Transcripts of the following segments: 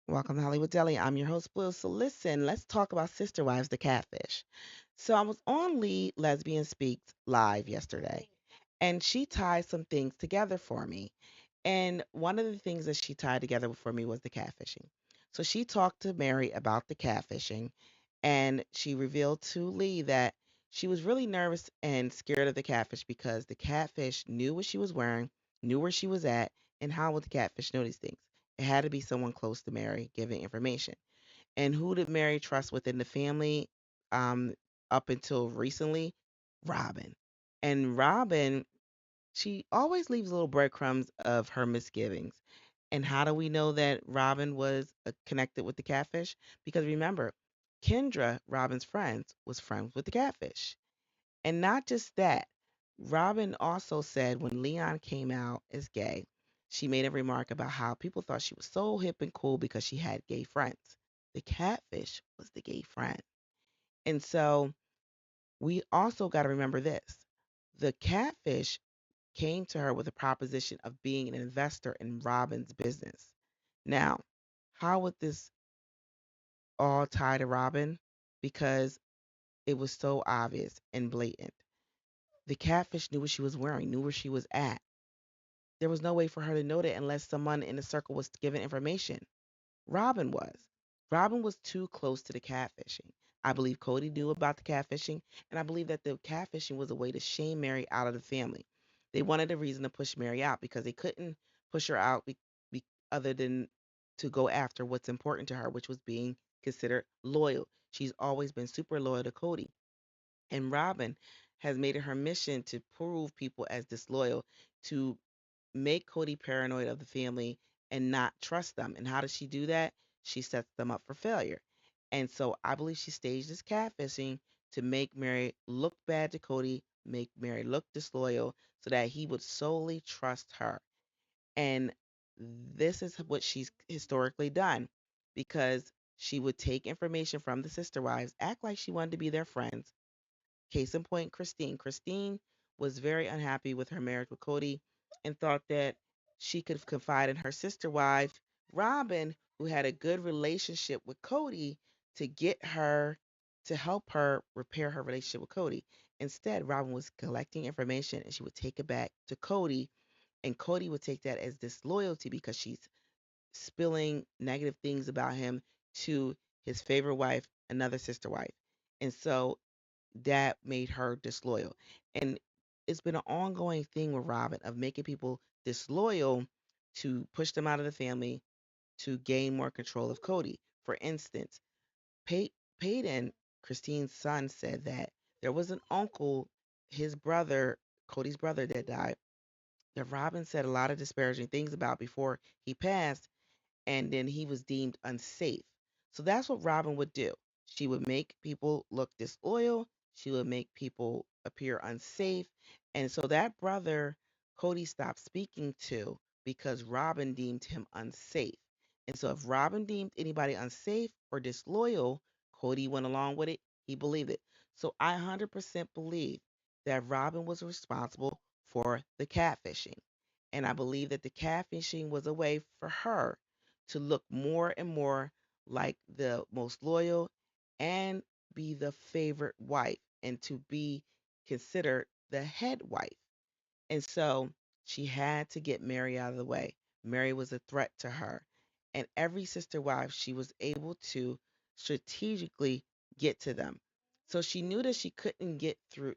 Welcome to Hollywood Deli. I'm your host, Blue. So, listen, let's talk about Sister Wives, the catfish. So, I was on Lee Lesbian Speaks live yesterday, and she tied some things together for me. And one of the things that she tied together for me was the catfishing. So, she talked to Mary about the catfishing, and she revealed to Lee that she was really nervous and scared of the catfish because the catfish knew what she was wearing, knew where she was at, and how would the catfish know these things? It had to be someone close to Mary giving information. And who did Mary trust within the family um, up until recently? Robyn. And Robyn, she always leaves little breadcrumbs of her misgivings. And how do we know that Robyn was connected with the catfish? Because remember, Kendra, Robyn's friends, was friends with the catfish. And not just that, Robyn also said when Leon came out as gay, she made a remark about how people thought she was so hip and cool because she had gay friends. The catfish was the gay friend. And so we also got to remember this: the catfish came to her with a proposition of being an investor in Robyn's business. Now, how would this all tie to Robyn? Because it was so obvious and blatant. The catfish knew what she was wearing, knew where she was at. There was no way for her to know that unless someone in the circle was given information. Robyn was. Robyn was too close to the catfishing. I believe Cody knew about the catfishing, and I believe that the catfishing was a way to shame Mary out of the family. They wanted a reason to push Mary out because they couldn't push her out other than to go after what's important to her, which was being considered loyal. She's always been super loyal to Cody. And Robyn has made it her mission to prove people as disloyal, to make Cody paranoid of the family and not trust them. And how does she do that? She sets them up for failure. And so I believe she staged this catfishing to make Mary look bad to Cody, make Mary look disloyal, so that he would solely trust her. And this is what she's historically done because she would take information from the sister wives, act like she wanted to be their friends. Case in point, Christine. Christine was very unhappy with her marriage with Cody and thought that she could confide in her sister wife, Robyn, who had a good relationship with Cody, to get her to help her repair her relationship with Cody. Instead, Robyn was collecting information and she would take it back to Cody, and Cody would take that as disloyalty because she's spilling negative things about him to his favorite wife, another sister wife. And so that made her disloyal. And it's been an ongoing thing with Robyn of making people disloyal to push them out of the family to gain more control of Cody. For instance, Pey- Peyton, Christine's son, said that there was an uncle, his brother, Cody's brother, that died, that Robyn said a lot of disparaging things about before he passed, and then he was deemed unsafe. So that's what Robyn would do. She would make people look disloyal. She would make people appear unsafe. And so that brother, Cody stopped speaking to because Robyn deemed him unsafe. And so if Robyn deemed anybody unsafe or disloyal, Cody went along with it. He believed it. So I 100% believe that Robyn was responsible for the catfishing. And I believe that the catfishing was a way for her to look more and more like the most loyal and be the favorite wife and to be considered the head wife. And so she had to get Mary out of the way. Mary was a threat to her. And every sister wife, she was able to strategically get to them. So she knew that she couldn't get to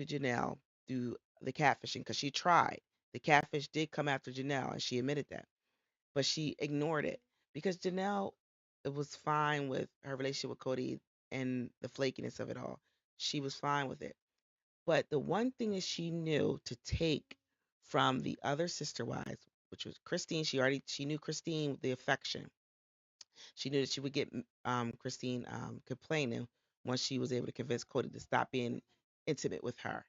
Janelle through the catfishing because she tried. The catfish did come after Janelle, and she admitted that, but she ignored it because Janelle was fine with her relationship with Cody and the flakiness of it all. She was fine with it. But the one thing that she knew to take from the other sister wives, which was Christine, she knew Christine the affection. She knew that she would get Christine complaining once she was able to convince Cody to stop being intimate with her.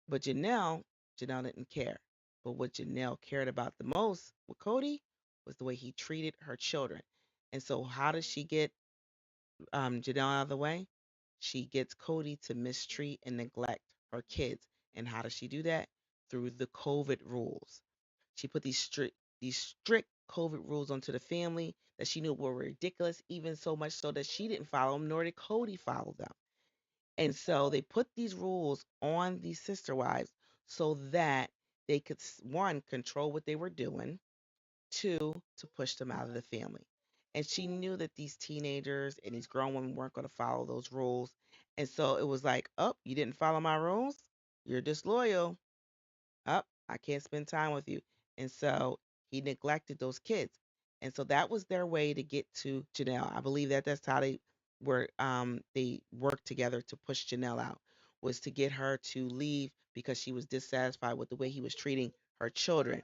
But Janelle didn't care. But what Janelle cared about the most with Cody was the way he treated her children. And so, how does she get Janelle out of the way? She gets Cody to mistreat and neglect her kids. And how does she do that? Through the COVID rules. She put these strict COVID rules onto the family that she knew were ridiculous, even so much so that she didn't follow them, nor did Cody follow them. And so they put these rules on these sister wives so that they could, one, control what they were doing, two, to push them out of the family. And she knew that these teenagers and these grown women weren't going to follow those rules. And so it was like, oh, you didn't follow my rules? You're disloyal. Up, I can't spend time with you. And so he neglected those kids. And so that was their way to get to Janelle. I believe that that's how they worked together to push Janelle out, was to get her to leave because she was dissatisfied with the way he was treating her children.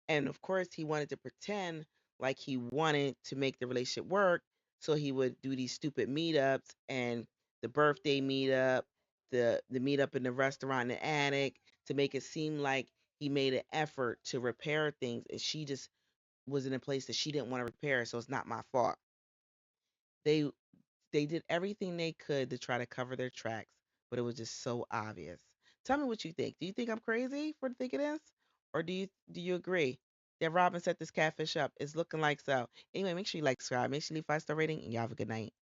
And of course, he wanted to pretend like he wanted to make the relationship work. So he would do these stupid meetups and the birthday meetup, the meetup in the restaurant in the attic, to make it seem like he made an effort to repair things, and she just was in a place that she didn't want to repair, so it's not my fault. They they did everything they could to try to cover their tracks, but it was just so obvious. Tell me what you think. Do you think I'm crazy for thinking this, or do you agree that Robyn set this catfish up? It's looking like so. Anyway, make sure you like, subscribe, make sure you leave 5-star rating, and y'all have a good night.